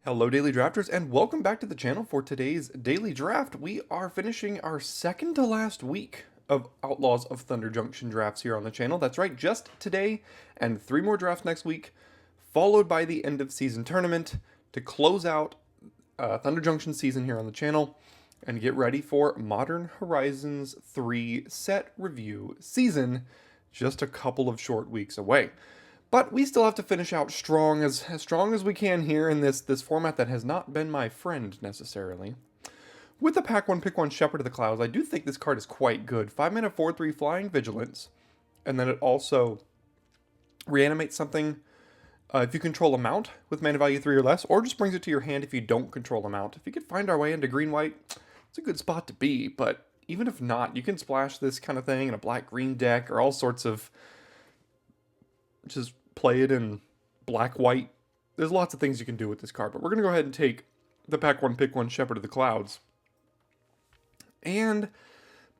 Hello Daily Drafters and welcome back to the channel for today's Daily Draft. We are finishing our second to last week of Outlaws of Thunder Junction drafts here on the channel. That's right, just today and 3 more drafts next week, followed by the end of season tournament to close out Thunder Junction season here on the channel and get ready for Modern Horizons 3 set review season, just a couple of short weeks away. But we still have to finish out strong as we can here in this format that has not been my friend necessarily. With the pack 1 pick 1 Shepherd of the Clouds, I do think this card is quite good. 5 mana 4/3 Flying Vigilance, and then it also reanimates something if you control a mount with mana value 3 or less, or just brings it to your hand if you don't control a mount. If you could find our way into green-white, it's a good spot to be, but even if not, you can splash this kind of thing in a black-green deck or all sorts of just play it in black-white. There's lots of things you can do with this card, but we're going to go ahead and take the pack 1 pick 1 Shepherd of the Clouds. And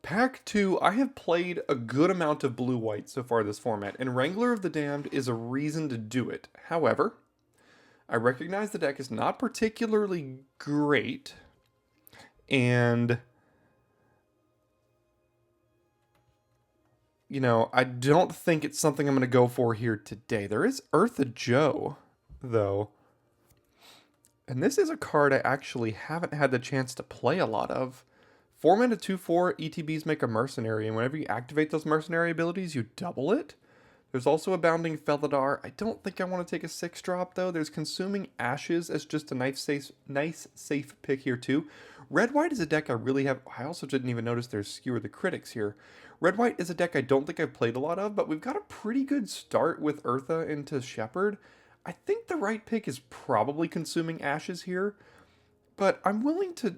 pack 2, I have played a good amount of blue-white so far this format, and Wrangler of the Damned is a reason to do it. However, I recognize the deck is not particularly great, and I don't think it's something I'm going to go for here today. There is Eartha Joe, though. And this is a card I actually haven't had the chance to play a lot of. 4 mana 2/4 ETBs make a mercenary, and whenever you activate those mercenary abilities, you double it. There's also a Bounding Felidar. I don't think I want to take a 6-drop, though. There's Consuming Ashes as just a nice safe pick here, too. Red-White is a deck I really have... I also didn't even notice there's Skewer the Critics here. Red-White is a deck I don't think I've played a lot of, but we've got a pretty good start with Eartha into Shepherd. I think the right pick is probably Consuming Ashes here, but I'm willing to,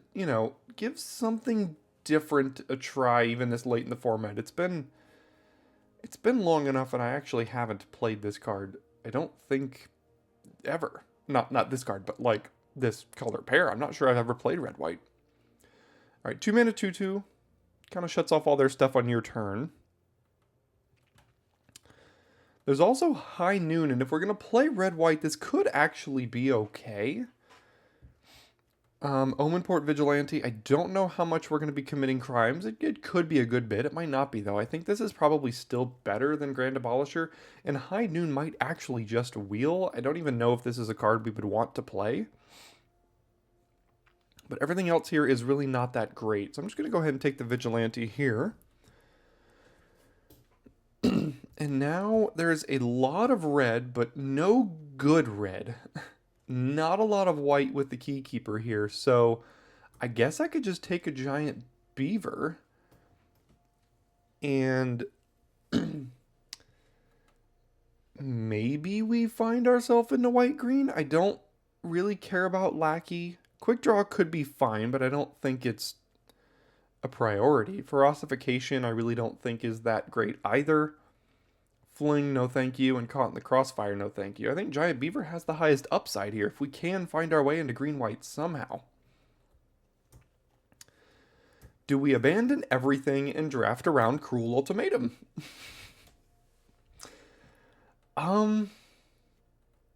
give something different a try even this late in the format. It's been long enough, and I actually haven't played this card, I don't think, ever. Not this card, but like this color pair. I'm not sure I've ever played red-white. All right, 2 mana 2/2. Kind of shuts off all their stuff on your turn. There's also High Noon, and if we're going to play red-white, this could actually be okay. Omenport Vigilante, I don't know how much we're going to be committing crimes. It could be a good bit. It might not be, though. I think this is probably still better than Grand Abolisher, and High Noon might actually just wheel. I don't even know if this is a card we would want to play. But everything else here is really not that great. So I'm just going to go ahead and take the Vigilante here. And now there's a lot of red, but no good red. Not a lot of white with the Keykeeper here. So I guess I could just take a giant beaver. And maybe we find ourselves in the white-green. I don't really care about Lackey. Quick Draw could be fine, but I don't think it's a priority. Ferocification, I really don't think is that great either. Fling, no thank you, and Caught in the Crossfire, no thank you. I think Giant Beaver has the highest upside here if we can find our way into green-white somehow. Do we abandon everything and draft around Cruel Ultimatum?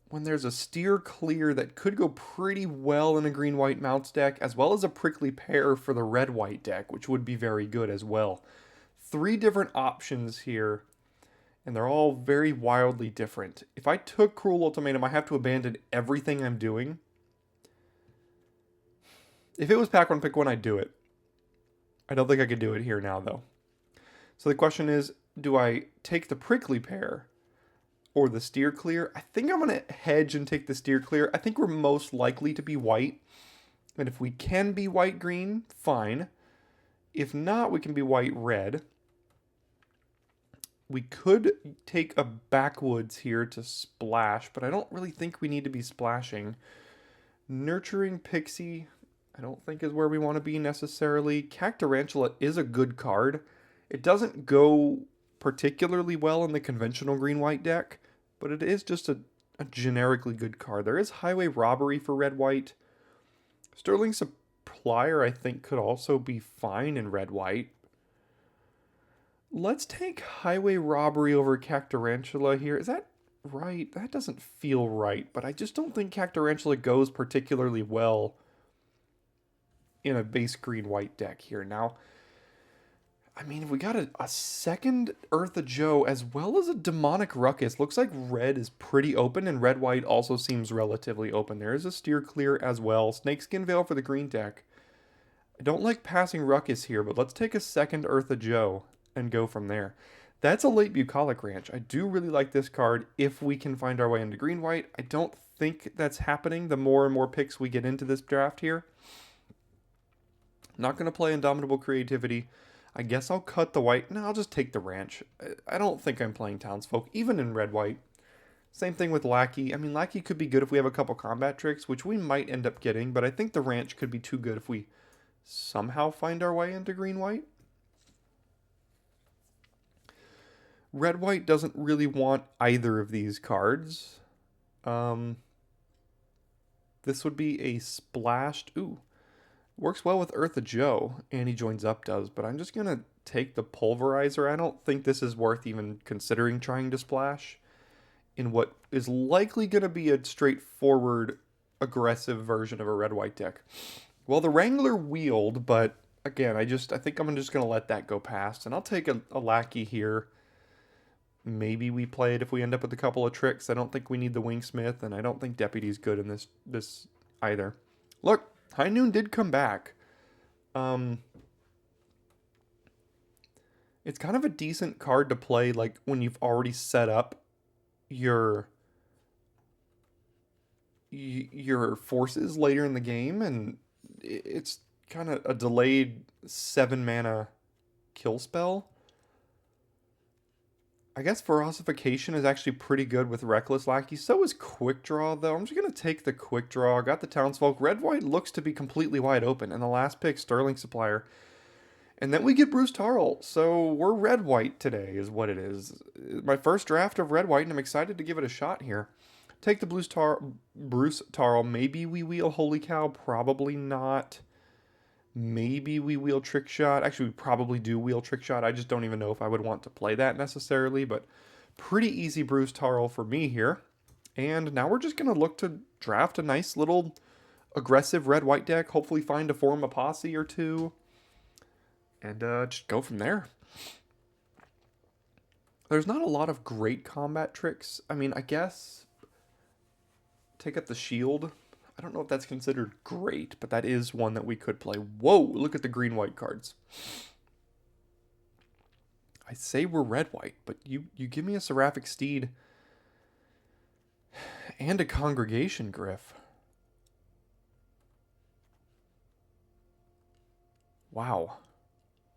When there's a Steer Clear that could go pretty well in a green-white mounts deck, as well as a Prickly Pear for the red-white deck, which would be very good as well. 3 different options here, and they're all very wildly different. If I took Cruel Ultimatum, I have to abandon everything I'm doing. If it was pack 1 pick 1, I'd do it. I don't think I could do it here now, though. So the question is, do I take the Prickly Pear or the Steer Clear? I think I'm going to hedge and take the Steer Clear. I think we're most likely to be white. And if we can be white-green, fine. If not, we can be white-red. We could take a Backwoods here to splash, but I don't really think we need to be splashing. Nurturing Pixie, I don't think is where we want to be necessarily. Cactarantula is a good card. It doesn't go particularly well in the conventional green-white deck, but it is just a generically good card. There is Highway Robbery for red-white. Sterling Supplier, I think, could also be fine in red-white. Let's take Highway Robbery over Cactarantula here. Is that right. That doesn't feel right, but I just don't think Cactarantula goes particularly well in a base green-white deck here. Now, I mean, if we got a second Eartha Joe as well as a Demonic Ruckus, looks like red is pretty open, and red-white also seems relatively open. There is a Steer Clear as well. Snakeskin Veil for the green deck. I don't like passing Ruckus here, but let's take a second Eartha Joe and go from there. That's a late Bucolic Ranch. I do really like this card if we can find our way into green-white. I don't think that's happening the more and more picks we get into this draft here. Not going to play Indomitable Creativity. I guess I'll cut the white. No, I'll just take the ranch. I don't think I'm playing Townsfolk, even in red-white. Same thing with Lackey. I mean, Lackey could be good if we have a couple combat tricks, which we might end up getting, but I think the ranch could be too good if we somehow find our way into green-white. Red-white doesn't really want either of these cards. This would be a splashed... Ooh. Works well with Eartha Joe. Annie Joins Up does, but I'm just going to take the Pulverizer. I don't think this is worth even considering trying to splash in what is likely going to be a straightforward, aggressive version of a red-white deck. Well, the Wrangler wheeled, but again, I think I'm just going to let that go past, and I'll take a Lackey here. Maybe we play it if we end up with a couple of tricks. I don't think we need the Wingsmith, and I don't think Deputy's good in this either. Look! High Noon did come back. It's kind of a decent card to play like when you've already set up your forces later in the game, and it's kind of a delayed 7 mana kill spell. I guess Ferocification is actually pretty good with Reckless Lackey. So is Quick Draw, though. I'm just going to take the Quick Draw. Got the Townsfolk. Red-white looks to be completely wide open. And the last pick, Sterling Supplier. And then we get Bruce Tarl. So we're red-white today is what it is. My first draft of red-white, and I'm excited to give it a shot here. Take the Bruce Tarl. Maybe we wheel Holy Cow. Probably not. Maybe we wheel Trick Shot. Actually, we probably do wheel Trick Shot. I just don't even know if I would want to play that necessarily, but pretty easy Bruce Tarl for me here. And now we're just going to look to draft a nice little aggressive red-white deck, hopefully find a Form a Posse or two, and just go from there. There's not a lot of great combat tricks. I mean, I guess take up the shield. I don't know if that's considered great, but that is one that we could play. Whoa, look at the green-white cards. I say we're red-white, but you give me a Seraphic Steed and a Congregation Gryff. Wow.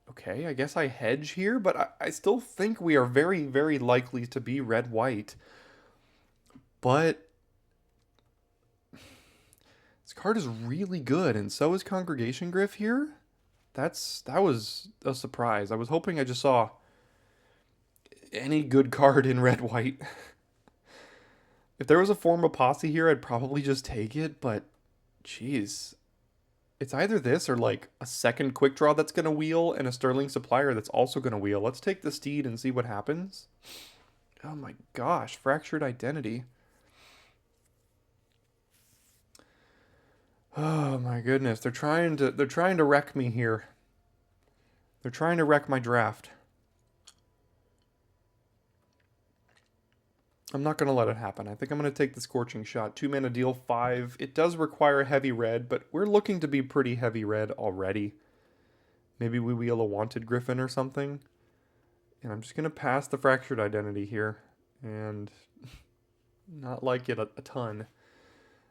Okay, I guess I hedge here, but I still think we are very, very likely to be red-white. But this card is really good, and so is Congregation Gryff here. That was a surprise. I was hoping I just saw any good card in red-white. If there was a Form of Posse here, I'd probably just take it, but jeez. It's either this or like a second Quick Draw that's going to wheel and a Sterling Supplier that's also going to wheel. Let's take the Steed and see what happens. Oh my gosh, Fractured Identity. Oh my goodness, they're trying to wreck me here. They're trying to wreck my draft. I'm not going to let it happen. I think I'm going to take the Scorching Shot. 2 mana, deal 5. It does require heavy red, but we're looking to be pretty heavy red already. Maybe we wheel a Wanted Griffin or something. And I'm just going to pass the Fractured Identity here. And not like it a ton.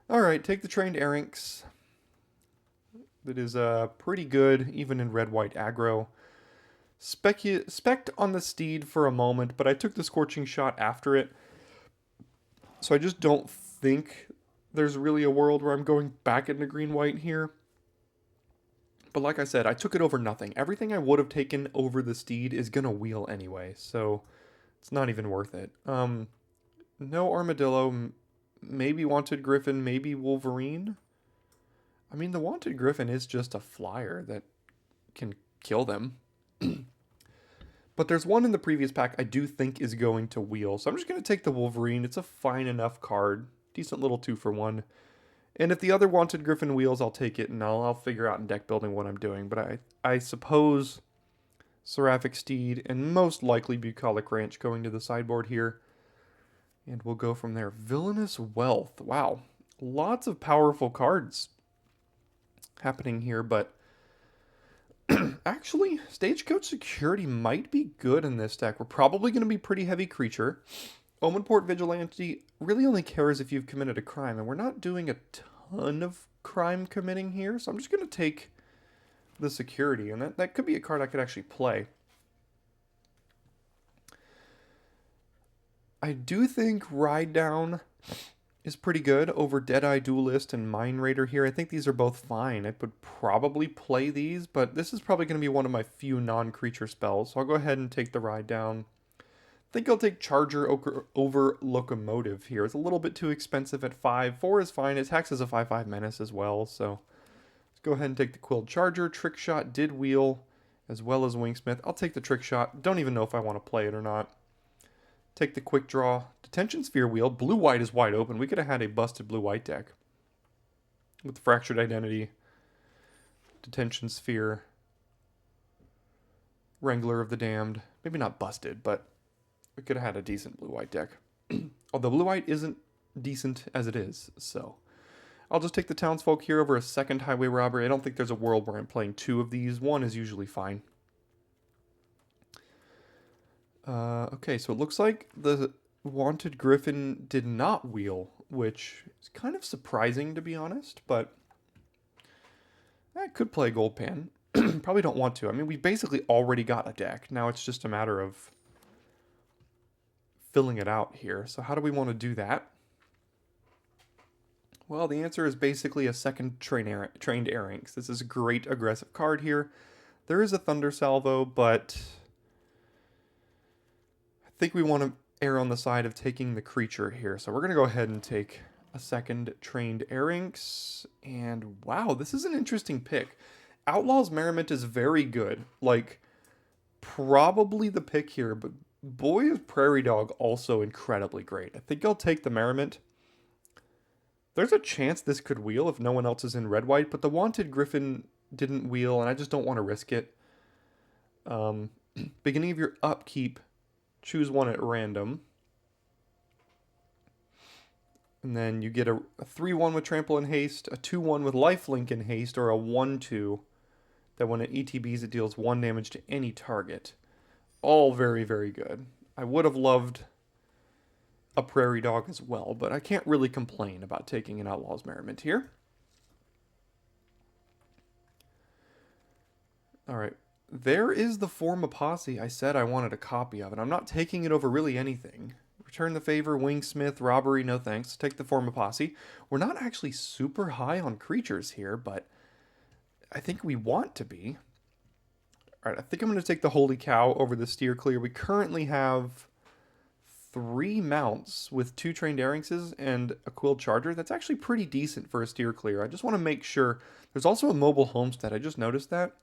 Alright, take the Trained Erynx. That is pretty good, even in red-white aggro. Spect on the Steed for a moment, but I took the Scorching Shot after it. So I just don't think there's really a world where I'm going back into green-white here. But like I said, I took it over nothing. Everything I would have taken over the Steed is going to wheel anyway, so it's not even worth it. No Armadillo, maybe Wanted Griffin, maybe Wolverine. I mean, the Wanted Griffin is just a flyer that can kill them. But there's one in the previous pack I do think is going to wheel. So I'm just going to take the Wolverine. It's a fine enough card. Decent little 2-for-1. And if the other Wanted Griffin wheels, I'll take it and I'll figure out in deck building what I'm doing. But I suppose Seraphic Steed and most likely Bucolic Ranch going to the sideboard here. And we'll go from there. Villainous Wealth. Wow. Lots of powerful cards happening here, but actually, Stagecoach Security might be good in this deck. We're probably going to be pretty heavy creature. Omenport Vigilante really only cares if you've committed a crime, and we're not doing a ton of crime committing here, so I'm just going to take the security, and that could be a card I could actually play. I do think Ride Down is pretty good over Deadeye Duelist and Mind Raider here. I think these are both fine. I would probably play these, but this is probably going to be one of my few non-creature spells, so I'll go ahead and take the Ride Down. I think I'll take Charger over Locomotive here. It's a little bit too expensive at 5. 4 is fine. It attacks as a 5/5 menace as well, so let's go ahead and take the Quilled Charger. Trick Shot did wheel, as well as Wingsmith. I'll take the Trick Shot. Don't even know if I want to play it or not. Take the Quick Draw. Detention Sphere wheel. Blue-white is wide open. We could have had a busted blue-white deck with the Fractured Identity, Detention Sphere, Wrangler of the Damned. Maybe not busted, but we could have had a decent blue-white deck. Although blue-white isn't decent as it is, so I'll just take the Townsfolk here over a second Highway Robbery. I don't think there's a world where I'm playing 2 of these. 1 is usually fine. Okay, so it looks like the Wanted Griffin did not wheel, which is kind of surprising to be honest, but I could play Gold Pan. Probably don't want to. I mean, we basically already got a deck. Now it's just a matter of filling it out here. So how do we want to do that? Well, the answer is basically a second Trained Airings. This is a great aggressive card here. There is a Thunder Salvo, but I think we want to err on the side of taking the creature here. So we're going to go ahead and take a second Trained Airings. And wow, this is an interesting pick. Outlaws Merriment is very good. Like, probably the pick here, but boy is Prairie Dog also incredibly great. I think I'll take the Merriment. There's a chance this could wheel if no one else is in red-white, but the Wanted Griffin didn't wheel, and I just don't want to risk it. Beginning of your upkeep, choose one at random. And then you get a 3-1 with Trample and Haste, a 2-1 with Lifelink and Haste, or a 1-2 that when it ETBs it deals 1 damage to any target. All very, very good. I would have loved a Prairie Dog as well, but I can't really complain about taking an Outlaws Merriment here. Alright, there is the Forma Posse I said I wanted a copy of, and I'm not taking it over really anything. Return the Favor, Wingsmith, Robbery, no thanks. Take the Forma Posse. We're not actually super high on creatures here, but I think we want to be. Alright, I think I'm going to take the Holy Cow over the Steer Clear. We currently have 3 mounts with 2 Trained Airings and a Quilled Charger. That's actually pretty decent for a Steer Clear. I just want to make sure. There's also a Mobile Homestead. I just noticed that.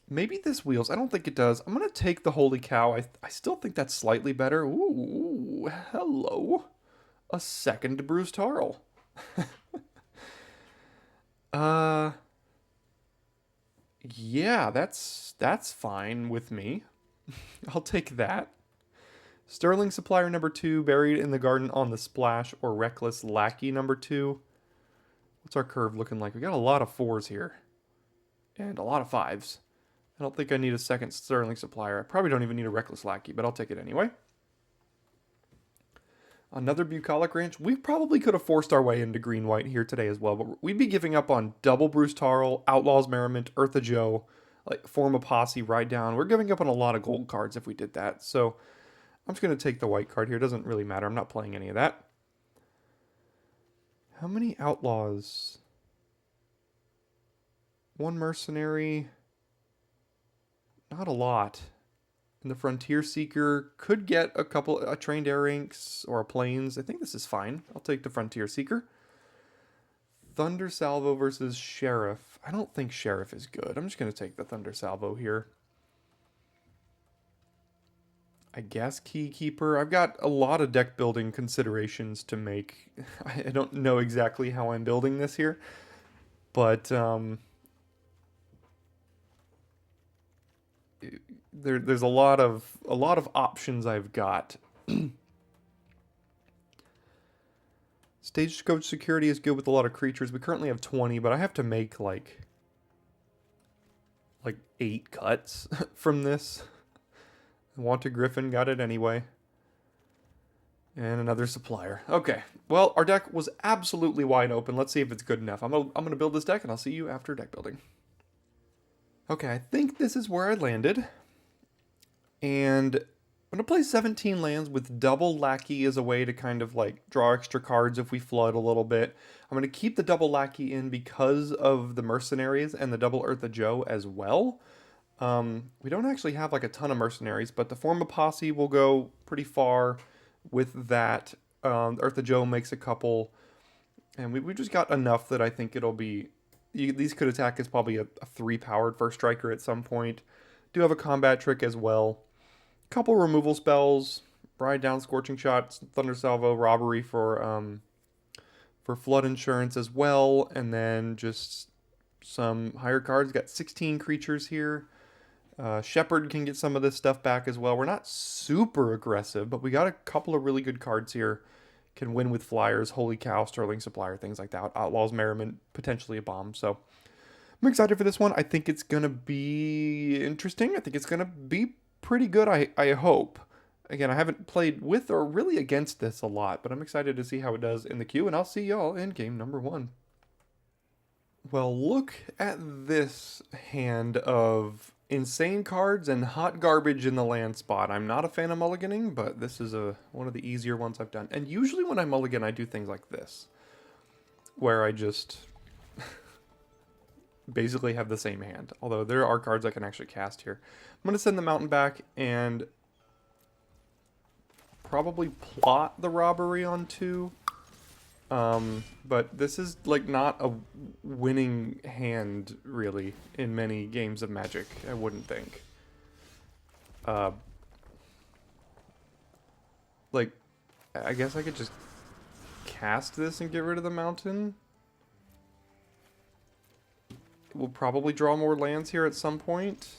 Maybe this wheels. I don't think it does. I'm going to take the Holy Cow. I still think that's slightly better. Ooh, hello. A second Bruce Tarl. Yeah, that's fine with me. I'll take that. Sterling Supplier number 2, Buried in the Garden on the Splash, or Reckless Lackey number 2. What's our curve looking like? We got a lot of 4s here. And a lot of 5s. I don't think I need a second Sterling Supplier. I probably don't even need a Reckless Lackey, but I'll take it anyway. Another Bucolic Ranch. We probably could have forced our way into green-white here today as well, but we'd be giving up on double Bruce Tarl, Outlaws Merriment, Eartha Joe, like Forma Posse, Ride Down. We're giving up on a lot of gold cards if we did that. So I'm just going to take the white card here. It doesn't really matter. I'm not playing any of that. How many Outlaws? 1 Mercenary. Not a lot. And the Frontier Seeker could get a Trained Airings or a Plains. I think this is fine. I'll take the Frontier Seeker. Thunder Salvo versus Sheriff. I don't think Sheriff is good. I'm just going to take the Thunder Salvo here. I guess Keykeeper. I've got a lot of deck building considerations to make. I don't know exactly how I'm building this here, but there's a lot of options I've got. Stagecoach Security is good with a lot of creatures. We currently have 20, but I have to make like 8 cuts from this. Wanted Griffin, got it anyway. And another supplier. Okay, well, our deck was absolutely wide open. Let's see if it's good enough. I'm gonna build this deck, and I'll see you after deck building. Okay, I think this is where I landed. And I'm going to play 17 lands with double Lackey as a way to kind of like draw extra cards if we flood a little bit. I'm going to keep the double Lackey in because of the Mercenaries and the double Eartha Joe as well. We don't actually have like a ton of Mercenaries, but to form a posse will go pretty far with that. Eartha Joe makes a couple, and we just got enough that I think it'll be... These could attack as probably a 3-powered first striker at some point. Do have a combat trick as well. Couple removal spells, Ride Down, Scorching Shot, Thunder Salvo, Robbery for flood insurance as well, and then just some higher cards. Got 16 creatures here. Shepherd can get some of this stuff back as well. We're not super aggressive, but we got a couple of really good cards here. Can win with flyers, Holy Cow, Sterling Supplier, things like that. Outlaws, Merriment, potentially a bomb. So I'm excited for this one. I think it's going to be interesting. I think it's going to be pretty good, I hope. Again, I haven't played with or really against this a lot, but I'm excited to see how it does in the queue, and I'll see y'all in game number 1. Well, look at this hand of insane cards and hot garbage in the land spot. I'm not a fan of mulliganing, but this is one of the easier ones I've done. And usually when I mulligan, I do things like this, where I just basically have the same hand. Although there are cards I can actually cast here. I'm going to send the mountain back and probably plot the robbery on 2. But this is like not a winning hand really in many games of Magic, I wouldn't think. Like, I guess I could just cast this and get rid of the mountain. We'll probably draw more lands here at some point.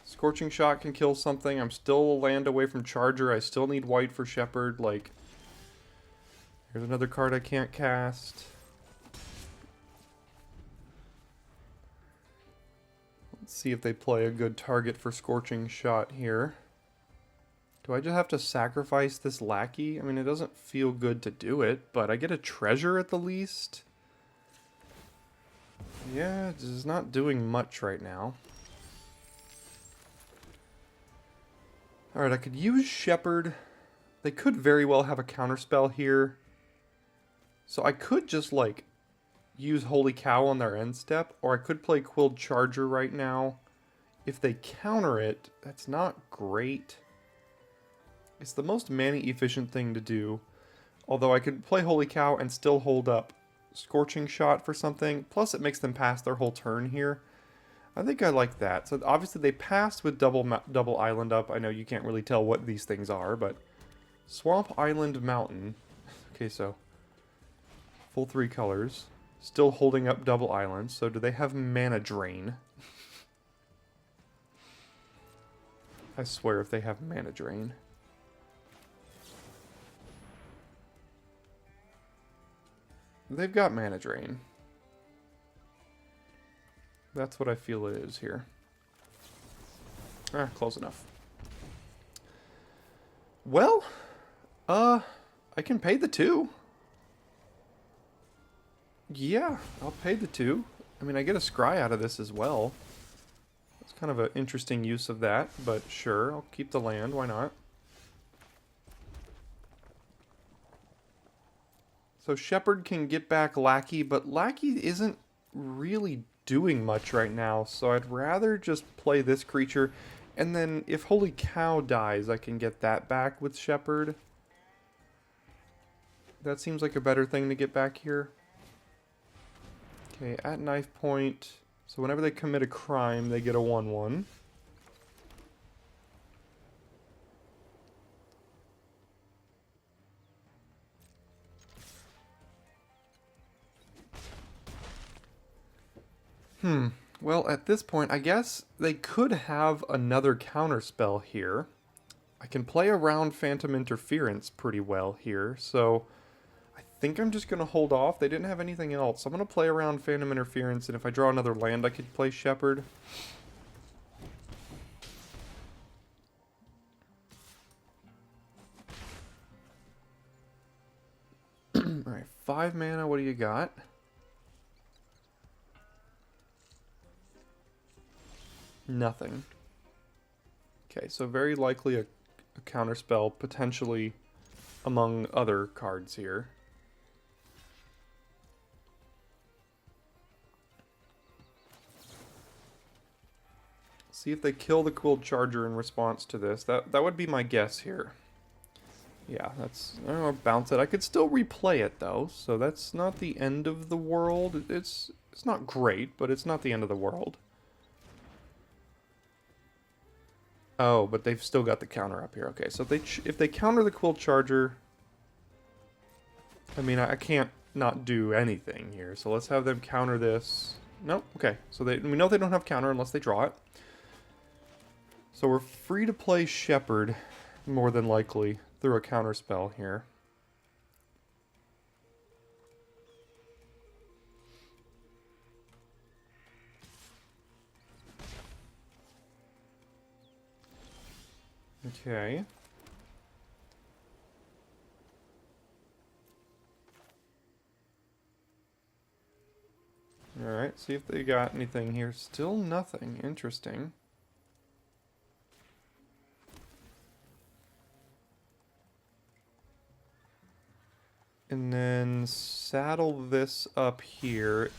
Scorching Shot can kill something. I'm still a land away from Charger. I still need white for Shepherd. Like, here's another card I can't cast. Let's see if they play a good target for Scorching Shot here. Do I just have to sacrifice this Lackey? I mean, it doesn't feel good to do it, but I get a treasure at the least. Yeah, it is not doing much right now. Alright, I could use Shepherd. They could very well have a counterspell here. So I could just, like, use Holy Cow on their end step, or I could play Quilled Charger right now. If they counter it, that's not great. It's the most mana-efficient thing to do. Although I could play Holy Cow and still hold up Scorching Shot for something. Plus it makes them pass their whole turn here. I think I like that. So obviously they passed with double island up. I know you can't really tell what these things are, but Swamp Island Mountain. Okay, so full 3 colors. Still holding up double islands. So do they have mana drain? I swear if they have mana drain. They've got mana drain. That's what I feel it is here. Ah, close enough. Well, I can pay the 2. Yeah, I'll pay the 2. I mean, I get a scry out of this as well. It's kind of an interesting use of that, but sure, I'll keep the land, why not? So Shepherd can get back Lackey, but Lackey isn't really doing much right now, so I'd rather just play this creature, and then if Holy Cow dies, I can get that back with Shepherd. That seems like a better thing to get back here. Okay, at knife point. So whenever they commit a crime, they get a 1/1. Well, at this point, I guess they could have another counterspell here. I can play around Phantom Interference pretty well here, so I think I'm just going to hold off. They didn't have anything else. I'm going to play around Phantom Interference, and if I draw another land, I could play Shepherd. Alright, 5 mana, what do you got? Nothing. Okay, so very likely a counterspell, potentially among other cards here. See if they kill the Quilled Charger in response to this. That would be my guess here. Yeah, that's... I don't know, bounce it. I could still replay it, though, so that's not the end of the world. It's not great, but it's not the end of the world. Oh, but they've still got the counter up here. Okay, so if they counter the Quilled Charger... I mean, I can't not do anything here, so let's have them counter this. Nope, okay. So we know they don't have counter unless they draw it. So we're free to play Shepherd, more than likely, through a counterspell here. Okay. Alright, see if they got anything here. Still nothing. Interesting. And then saddle this up here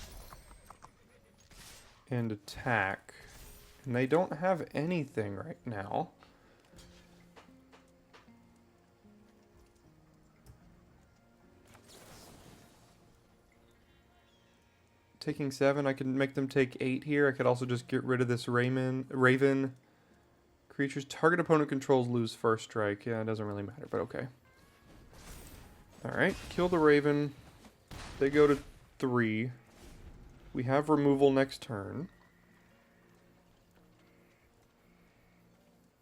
and attack. And they don't have anything right now. Taking 7, I can make them take 8 here. I could also just get rid of this Raven. Creatures target opponent controls lose first strike. Yeah, it doesn't really matter, but okay. Alright, kill the Raven. They go to 3. We have removal next turn.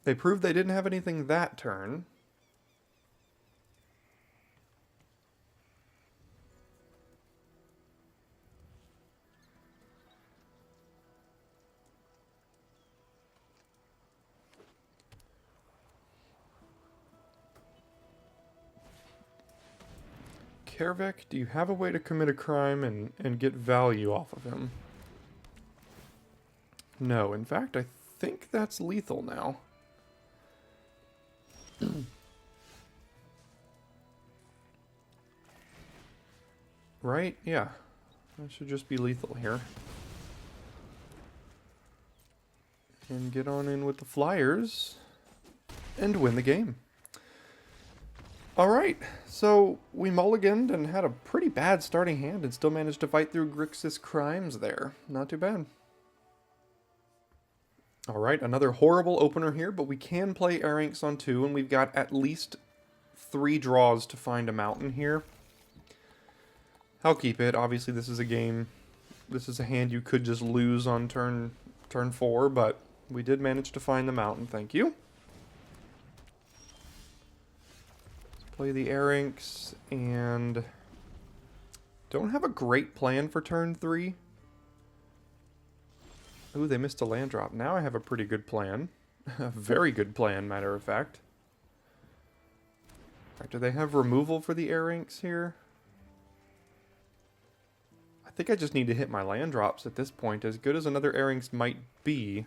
They proved they didn't have anything that turn. Kervek, do you have a way to commit a crime and get value off of him? No, in fact, I think that's lethal now. Right? Yeah. That should just be lethal here. And get on in with the Flyers and win the game. Alright, so we mulliganed and had a pretty bad starting hand and still managed to fight through Grixis crimes there. Not too bad. Alright, another horrible opener here, but we can play Arinx on 2, and we've got at least 3 draws to find a mountain here. I'll keep it. Obviously, this is a game. This is a hand you could just lose on turn 4, but we did manage to find the mountain. Thank you. Play the Arinx, and don't have a great plan for turn 3. Ooh, they missed a land drop. Now I have a pretty good plan. A very good plan, matter of fact. Right, do they have removal for the Arinx here? I think I just need to hit my land drops at this point, as good as another Arinx might be.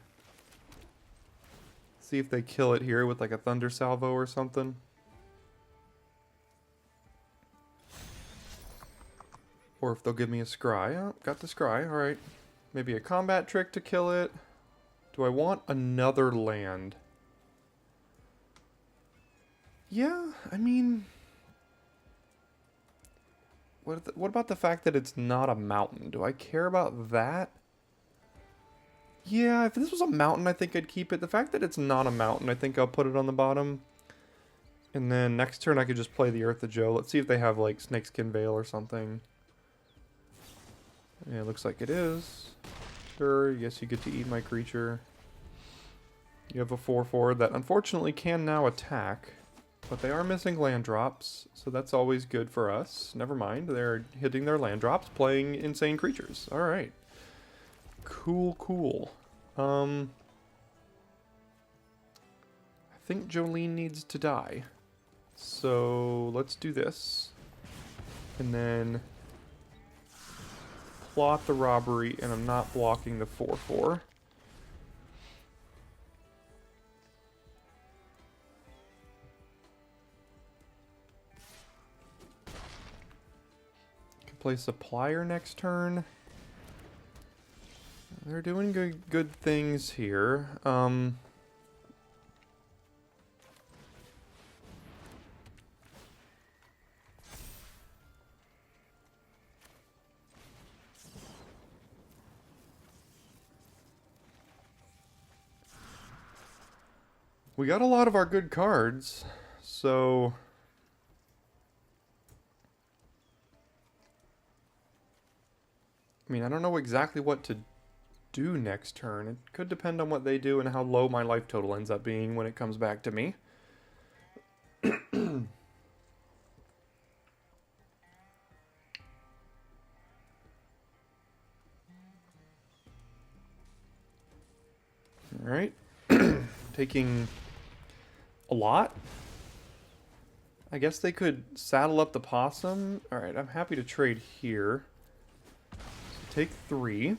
See if they kill it here with like a Thunder Salvo or something. Or if they'll give me a scry. Oh, got the scry, alright. Maybe a combat trick to kill it. Do I want another land? Yeah, I mean... What about the fact that it's not a mountain? Do I care about that? Yeah, if this was a mountain, I think I'd keep it. The fact that it's not a mountain, I think I'll put it on the bottom. And then next turn I could just play the Earth of Joe. Let's see if they have like Snakeskin Veil or something. Yeah, it looks like it is. Sure, yes, you get to eat my creature. You have a 4/4 that unfortunately can now attack. But they are missing land drops, so that's always good for us. Never mind, they're hitting their land drops, playing insane creatures. Alright. Cool, cool. I think Jolene needs to die. So let's do this. And then plot the robbery, and I'm not blocking the 4/4. Can play Supplier next turn. They're doing good things here. We got a lot of our good cards, so I mean, I don't know exactly what to do next turn. It could depend on what they do and how low my life total ends up being when it comes back to me. Alright. Taking a lot. I guess they could saddle up the possum. Alright, I'm happy to trade here. So take 3.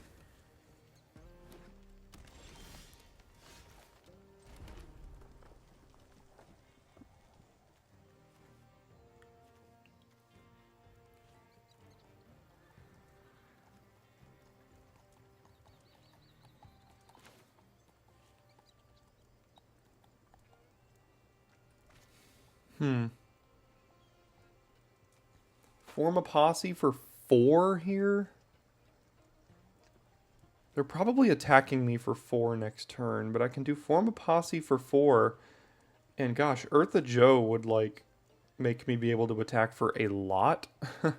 Form a posse for 4 here? They're probably attacking me for 4 next turn, but I can do form a posse for 4. And gosh, Eartha Joe would, like, make me be able to attack for a lot. If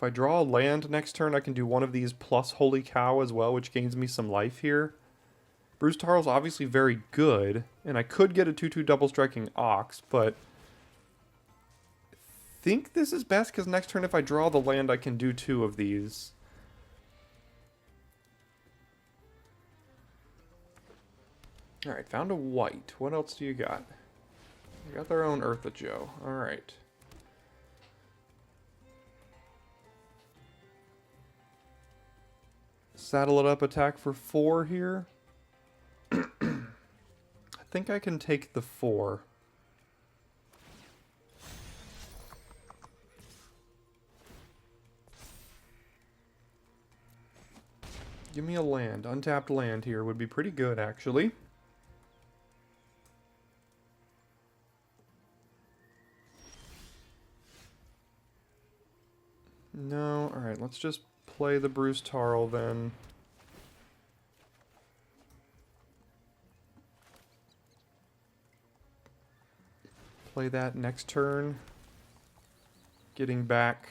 I draw a land next turn, I can do one of these plus Holy Cow as well, which gains me some life here. Bruce Tarl's obviously very good, and I could get a 2/2 double striking Ox, but I think this is best because next turn if I draw the land, I can do 2 of these. Alright, found a white. What else do you got? You got their own Eartha Joe. Alright. Saddle it up, attack for 4 here. I think I can take the 4. Give me a land. Untapped land here would be pretty good, actually. No, alright, let's just play the Bruce Tarl then. Play that next turn. Getting back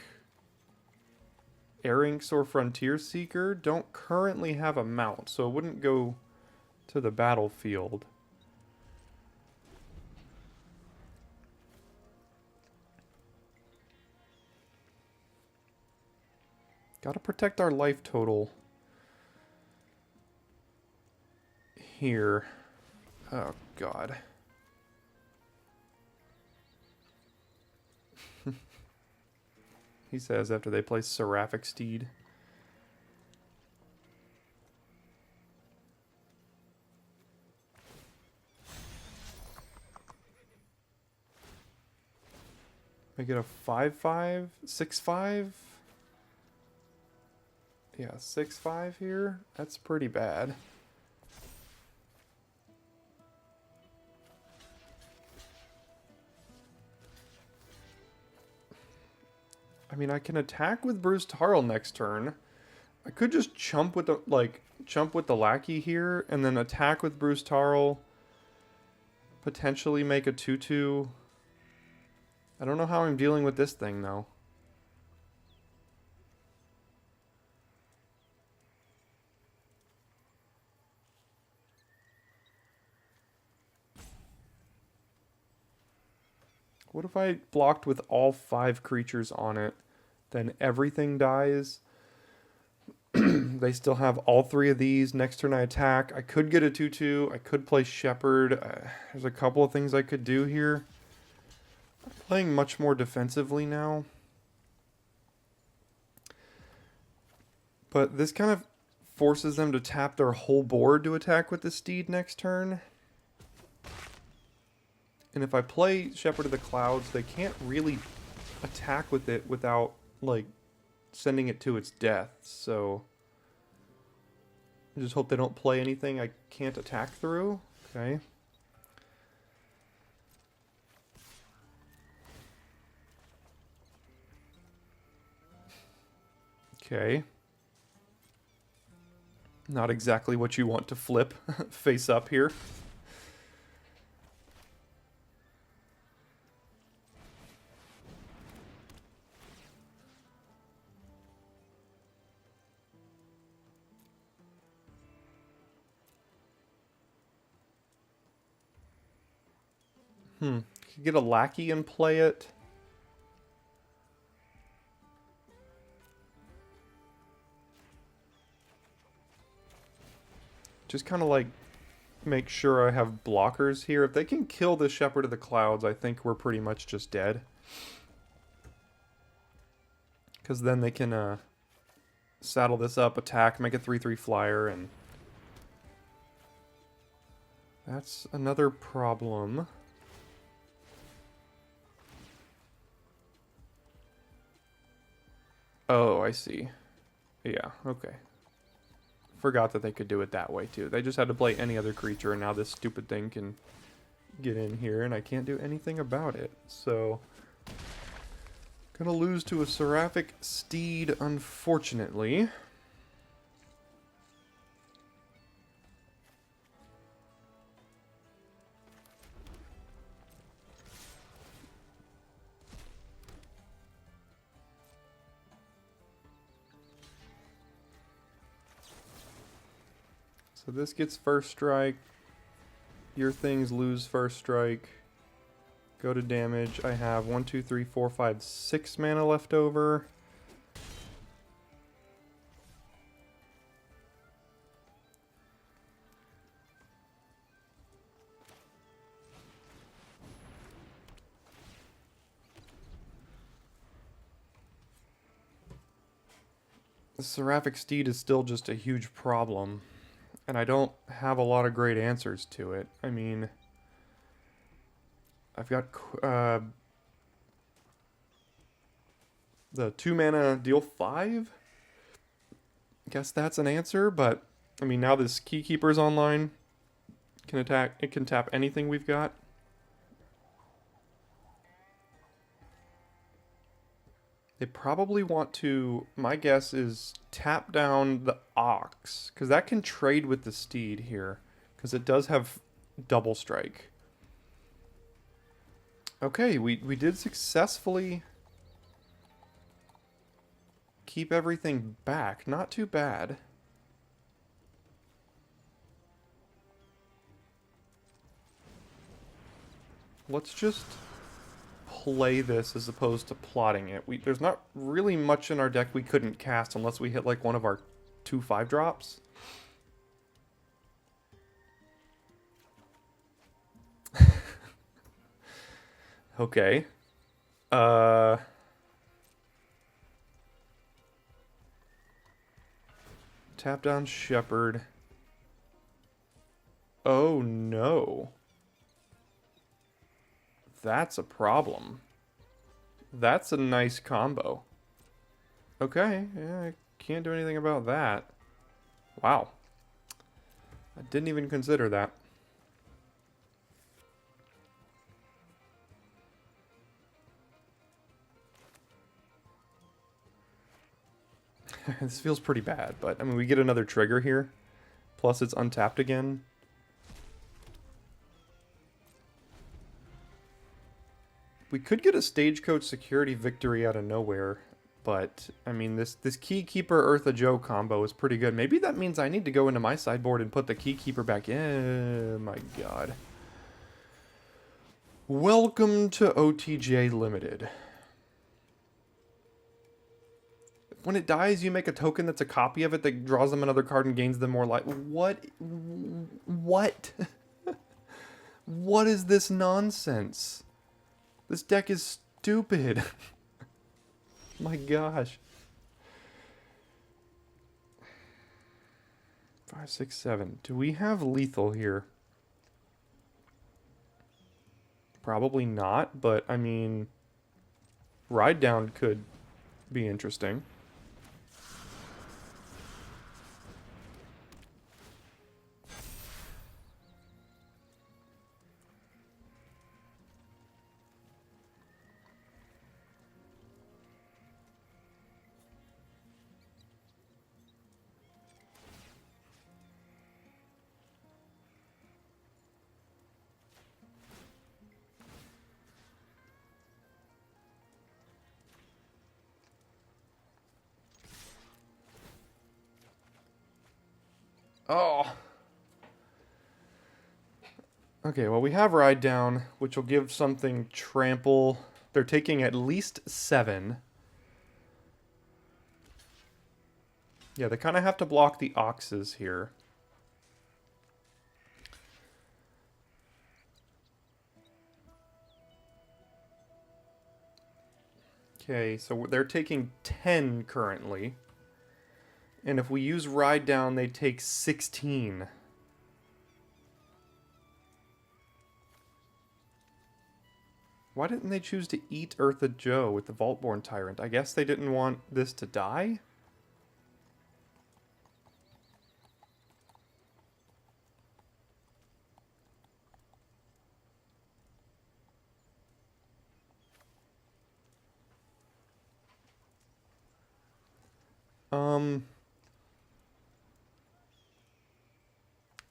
Arinx or Frontier Seeker. Don't currently have a mount, so it wouldn't go to the battlefield. Gotta protect our life total here. Oh, God. He says after they play Seraphic Steed. I get a 5/5, 6/5. Yeah, 6/5 here. That's pretty bad. I mean, I can attack with Bruce Tarl next turn. I could just chump with the, chump with the Lackey here, and then attack with Bruce Tarl. Potentially make a 2/2. I don't know how I'm dealing with this thing, though. What if I blocked with all 5 creatures on it? Then everything dies. They still have all 3 of these. Next turn I attack. I could get a 2/2. I could play Shepherd. There's a couple of things I could do here. I'm playing much more defensively now. But this kind of forces them to tap their whole board to attack with the Steed next turn. And if I play Shepherd of the Clouds, they can't really attack with it without, like, sending it to its death. So I just hope they don't play anything I can't attack through. Okay. Okay. Not exactly what you want to flip face up here. Get a Lackey and play it. Just kind of like make sure I have blockers here. If they can kill the Shepherd of the Clouds, I think we're pretty much just dead. Because then they can saddle this up, attack, make a 3/3 flyer, and that's another problem. Oh, I see. Yeah, okay. Forgot that they could do it that way, too. They just had to play any other creature, and now this stupid thing can get in here, and I can't do anything about it. So, gonna lose to a Seraphic Steed, unfortunately. So this gets first strike. Your things lose first strike. Go to damage. I have 1, 2, 3, 4, 5, 6 mana left over. The Seraphic Steed is still just a huge problem. And I don't have a lot of great answers to it. I mean, I've got the 2 mana deal 5. Guess that's an answer, but I mean, now this Keykeeper's online. Can attack, it can tap anything we've got. They probably want to, my guess is, tap down the Ox, because that can trade with the Steed here, because it does have double strike. Okay, we did successfully keep everything back. Not too bad. Let's just play this as opposed to plotting it. There's not really much in our deck we couldn't cast unless we hit like one of our 2 5-drops. Okay. Tap down Shepherd. Oh no. That's a problem. That's a nice combo. Okay, yeah, I can't do anything about that. Wow. I didn't even consider that. This feels pretty bad, but I mean, we get another trigger here. Plus it's untapped again. We could get a Stagecoach Security victory out of nowhere, but I mean, this Keykeeper Eartha Joe combo is pretty good. Maybe that means I need to go into my sideboard and put the Keykeeper back in. My god. Welcome to OTJ Limited. When it dies, you make a token that's a copy of it that draws them another card and gains them more life. What? What? What is this nonsense? This deck is stupid. My gosh. 5, 6, 7. Do we have lethal here? Probably not, but I mean, Ride Down could be interesting. Oh. Okay, well, we have Ride Down, which will give something trample. They're taking at least 7. Yeah, they kind of have to block the Oxes here. Okay, so they're taking 10 currently. And if we use Ride Down, they take 16. Why didn't they choose to eat Eartha Joe with the Vaultborn Tyrant? I guess they didn't want this to die?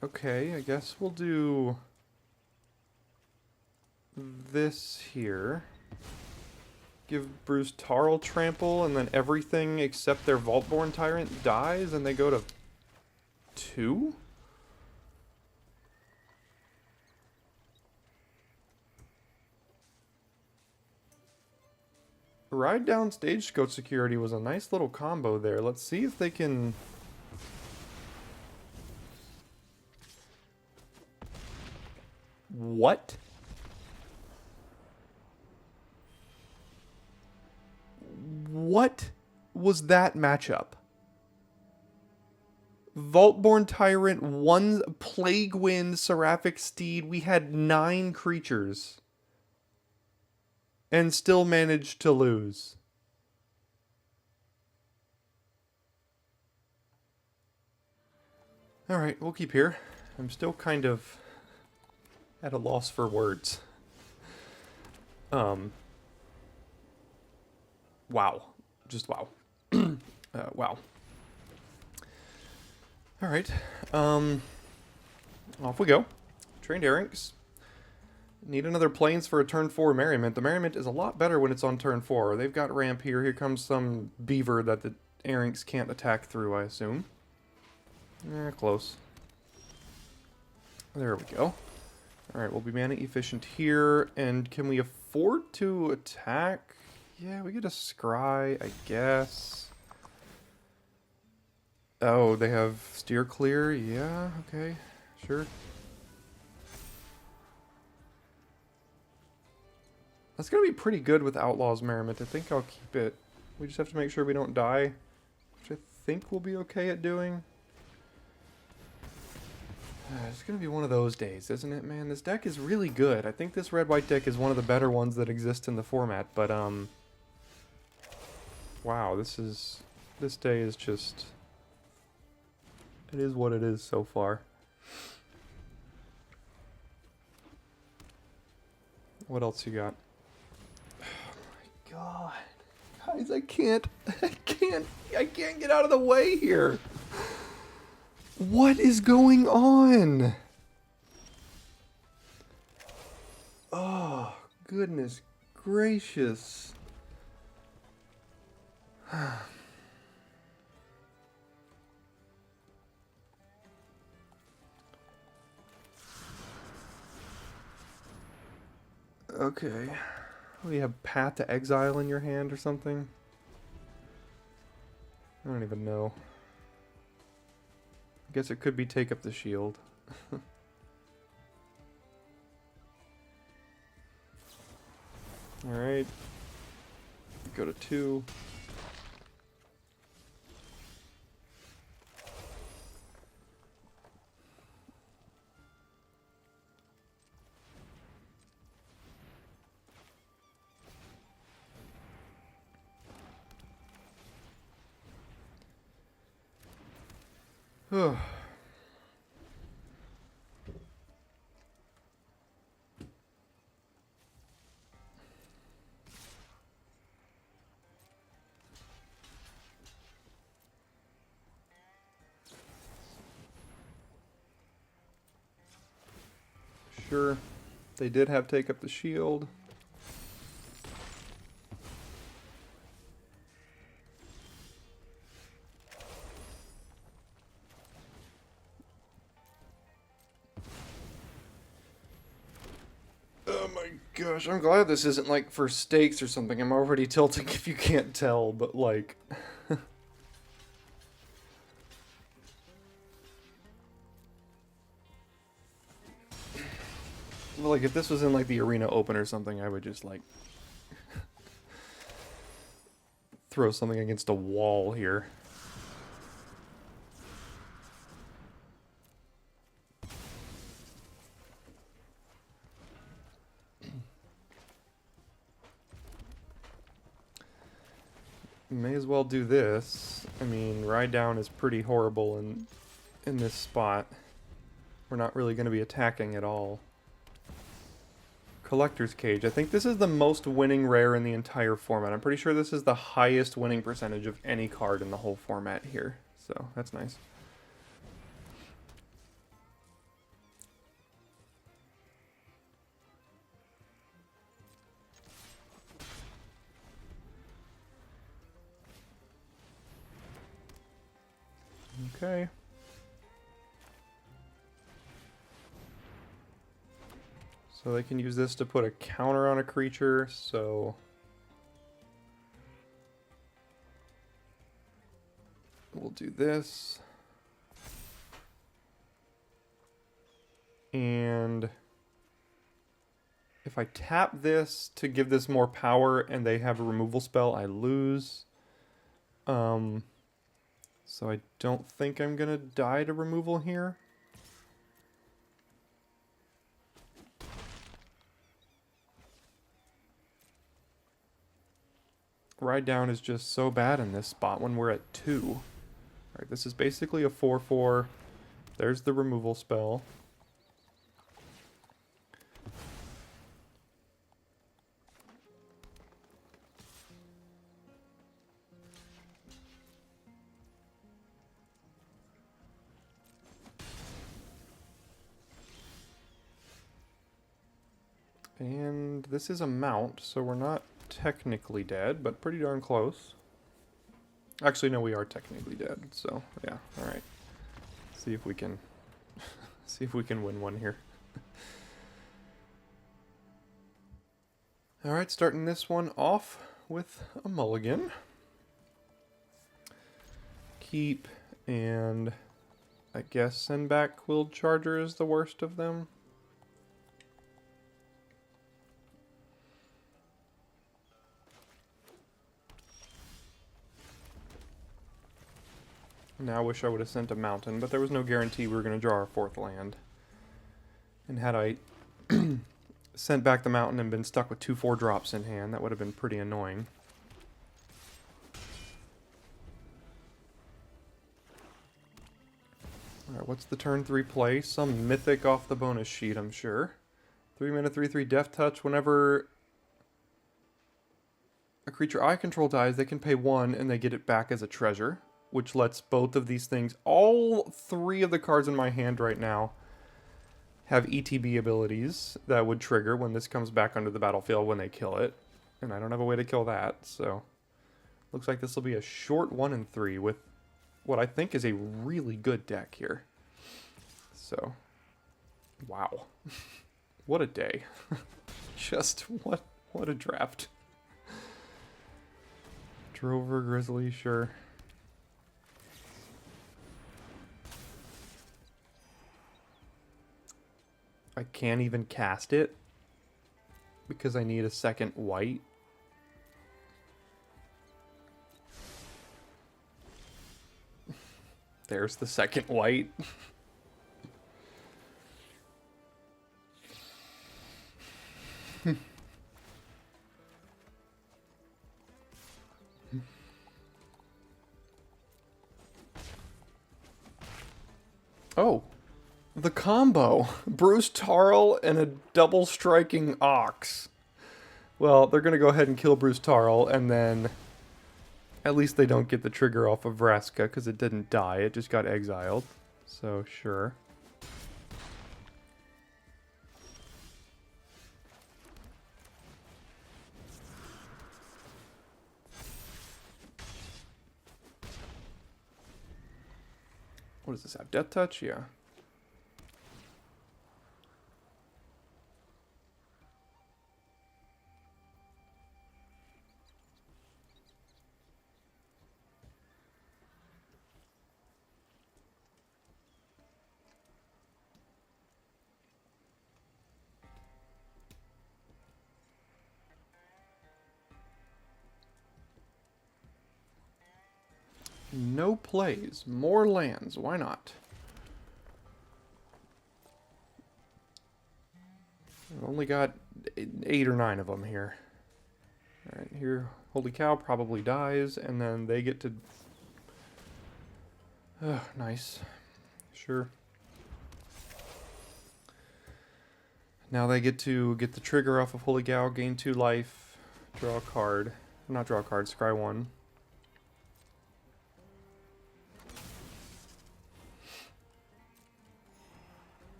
Okay, I guess we'll do this here. Give Bruce Tarl trample, and then everything except their Vaultborn Tyrant dies, and they go to 2? Ride Down Stagecoach Security was a nice little combo there. Let's see if they can... What? What was that matchup? Vaultborn Tyrant, 1 Plague Wind, Seraphic Steed. We had 9 creatures. And still managed to lose. Alright, we'll keep here. I'm still kind of at a loss for words. Wow. Just wow. Wow. Alright. Off we go. Trained Errinks. Need another Plains for a turn 4 Merriment. The Merriment is a lot better when it's on turn 4. They've got ramp here. Here comes some beaver that the Errinks can't attack through, I assume. Close. There we go. Alright, we'll be mana efficient here. And can we afford to attack? Yeah, we get a Scry, I guess. Oh, they have Steer Clear? Yeah, okay. Sure. That's going to be pretty good with Outlaws Merriment. I think I'll keep it. We just have to make sure we don't die, which I think we'll be okay at doing. It's going to be one of those days, isn't it, man? This deck is really good. I think this red-white deck is one of the better ones that exist in the format, but, wow, this day is just... It is what it is so far. What else you got? Oh my god. Guys, I can't get out of the way here. What is going on? Oh, goodness gracious. Okay. We have Path to Exile in your hand or something? I don't even know. I guess it could be Take Up the Shield. Alright. Go to 2. Sure, they did have Take Up the Shield. Oh my gosh, I'm glad this isn't like for stakes or something. I'm already tilting if you can't tell, but like... Well, like if this was in like the Arena Open or something, I would just like... throw something against a wall here. May as well do this. I mean, Ride Down is pretty horrible in this spot. We're not really going to be attacking at all. Collector's Cage. I think this is the most winning rare in the entire format. I'm pretty sure this is the highest winning percentage of any card in the whole format here. So, that's nice. Okay. So they can use this to put a counter on a creature, so... we'll do this. And... if I tap this to give this more power and they have a removal spell, I lose. So I don't think I'm gonna die to removal here. Ride Down is just so bad in this spot when we're at 2. Alright, this is basically a 4/4. There's the removal spell. And this is a mount, so we're not technically dead, but pretty darn close. Actually, no, we are technically dead, so yeah, alright. See if we can see if we can win one here. Alright, starting this one off with a mulligan. Keep, and I guess send back Quilled Charger is the worst of them. Now I wish I would have sent a mountain, but there was no guarantee we were going to draw our 4th land. And had I sent back the mountain and been stuck with 2/4 drops in hand, that would have been pretty annoying. Alright, what's the turn 3 play? Some mythic off the bonus sheet, I'm sure. 3 mana, 3/3 Death Touch. Whenever a creature I control dies, they can pay 1 and they get it back as a treasure, which lets both of these things, all 3 of the cards in my hand right now, have ETB abilities that would trigger when this comes back onto the battlefield when they kill it. And I don't have a way to kill that, so looks like this will be a short 1 and 3 with what I think is a really good deck here. So, wow. What a day. Just what a draft. Drover, Grizzly, sure. I can't even cast it because I need a second white. There's the second white. Oh, the combo. Bruce Tarl and a double striking Ox. Well, they're going to go ahead and kill Bruce Tarl, and then at least they don't get the trigger off of Vraska because it didn't die. It just got exiled. So, sure. What does this have? Death Touch? Yeah. No plays. More lands. Why not? I've only got 8 or 9 of them here. Alright, here, Holy Cow probably dies, and then they get to... Oh, nice. Sure. Now they get to get the trigger off of Holy Cow, gain 2 life, draw a card. Not draw a card, scry 1.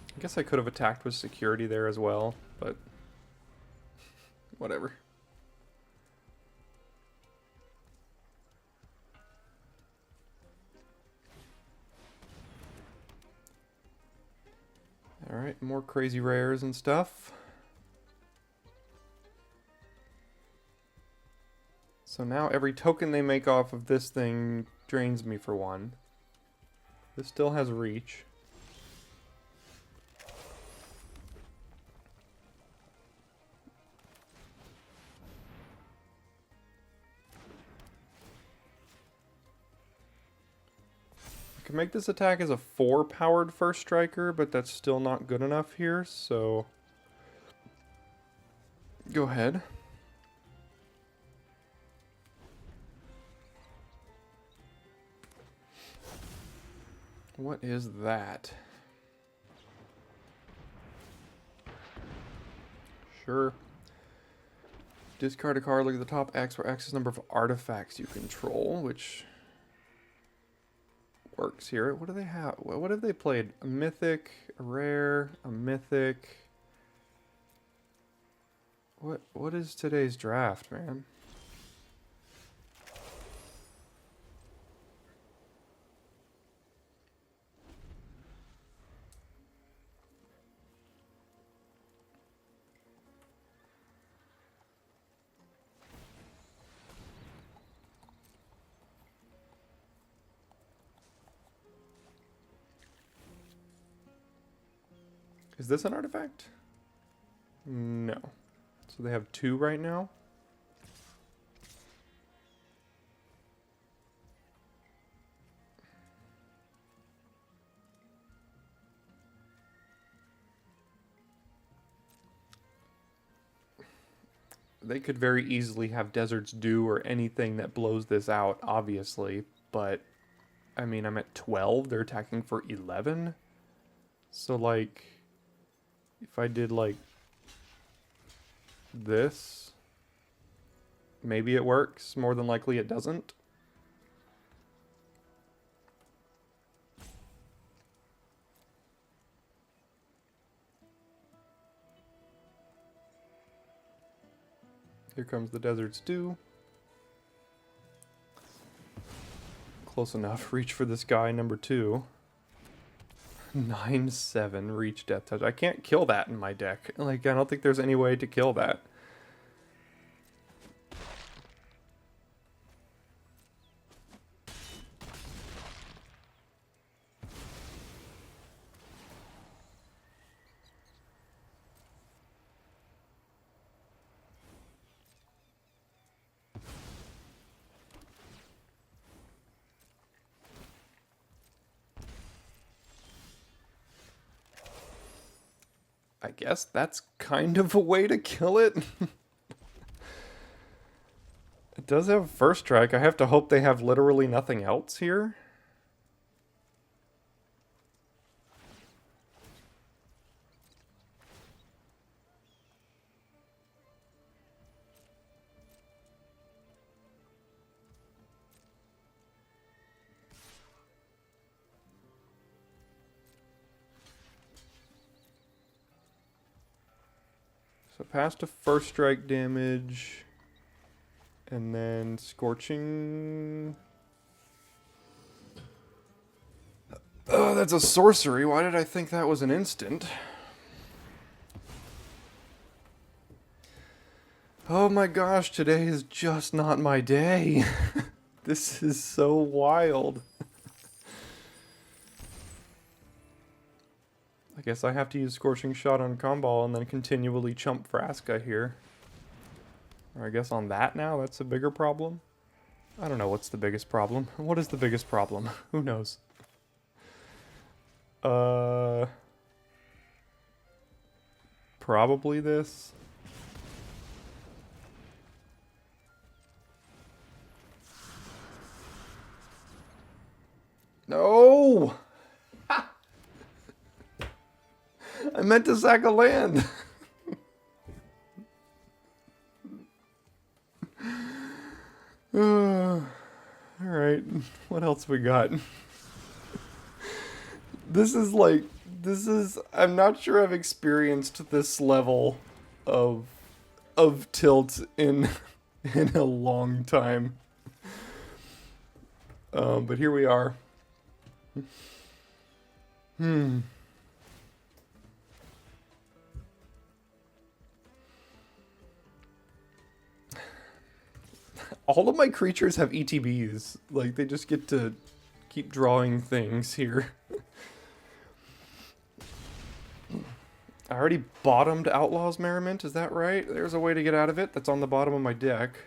I guess I could have attacked with security there as well, but whatever. Alright, more crazy rares and stuff. So now every token they make off of this thing drains me for 1. This still has reach. I can make this attack as a 4-powered first striker, but that's still not good enough here, so go ahead. What is that? Sure. Discard a card, look at the top X, where X is the number of artifacts you control, which works here. What do they have? What have they played? A mythic, a rare, a mythic. What is today's draft, man? Is this an artifact? No. So they have 2 right now? They could very easily have Desert's Dew or anything that blows this out, obviously. But, I mean, I'm at 12. They're attacking for 11. So, like... If I did like this, maybe it works. More than likely it doesn't. Here comes the Desert Stew. Close enough. Reach for this guy, number 2. 9/7 reach death touch. I can't kill that in my deck. Like, I don't think there's any way to kill that. I guess that's kind of a way to kill it. It does have first strike. I have to hope they have literally nothing else here. So past to first strike damage, and then scorching. Oh, that's a sorcery. Why did I think that was an instant? Oh my gosh, today is just not my day. This is so wild. I guess I have to use Scorching Shot on Comball and then continually chump Vraska here. Or I guess on that now, that's a bigger problem? I don't know what's the biggest problem. What is the biggest problem? Who knows? Probably this. No! I meant to sack a land. Alright, what else we got? I'm not sure I've experienced this level of tilt in a long time. But here we are. All of my creatures have ETBs. Like, they just get to keep drawing things here. I already bottomed Outlaws Merriment, is that right? There's a way to get out of it. That's on the bottom of my deck.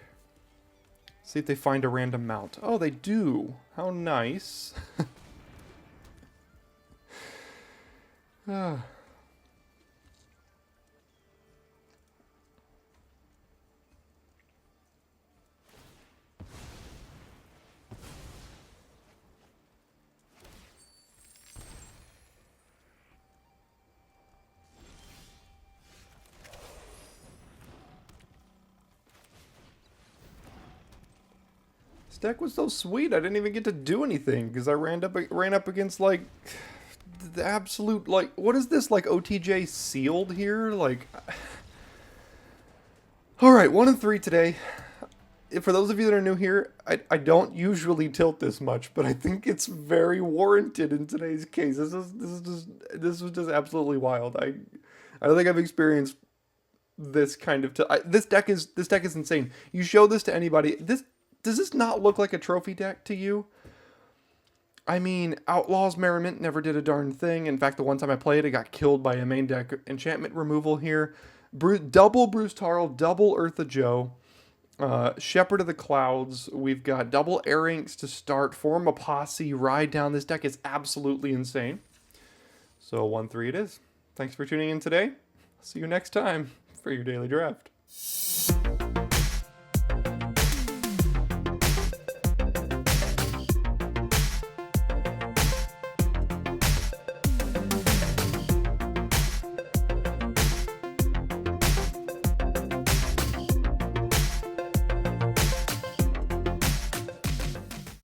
See if they find a random mount. Oh, they do. How nice. This deck was so sweet. I didn't even get to do anything because I ran up against like the absolute, like, what is this, like OTJ sealed here? Like, all right, 1 and 3 today. For those of you that are new here, I don't usually tilt this much, but I think it's very warranted in today's case. This was just absolutely wild. I don't think I've experienced this kind of this deck is insane. You show this to anybody. Does this not look like a trophy deck to you? I mean, Outlaws Merriment never did a darn thing. In fact, the one time I played, it got killed by a main deck enchantment removal here. Double Bruce Tarl, double Eartha Joe, Shepherd of the Clouds. We've got double Airrinks to start, form a posse, ride down. This deck is absolutely insane. So 1-3 it is. Thanks for tuning in today. See you next time for your daily draft.